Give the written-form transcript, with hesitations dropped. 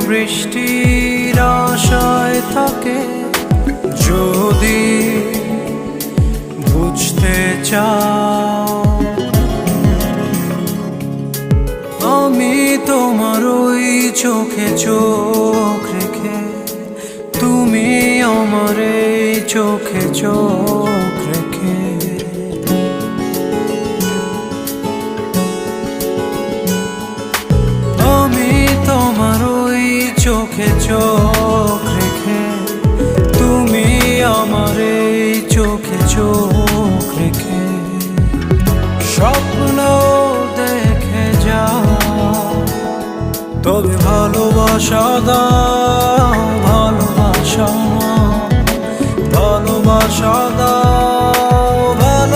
বৃষ্টির আশায় থাকে, যদি বুঝতে চাও আমি তোমার ওই চোখে চোখ রেখে, তুমি আমার এই চোখে চোখ রেখে। আমি তোমার ওই চোখে চোখ রেখে, তুমি আমার এই চোখে চোখ রেখে। স্বপ্ন দেখে যাও, তবে ভালোবাসা দাও, ভালোবাসা দাও।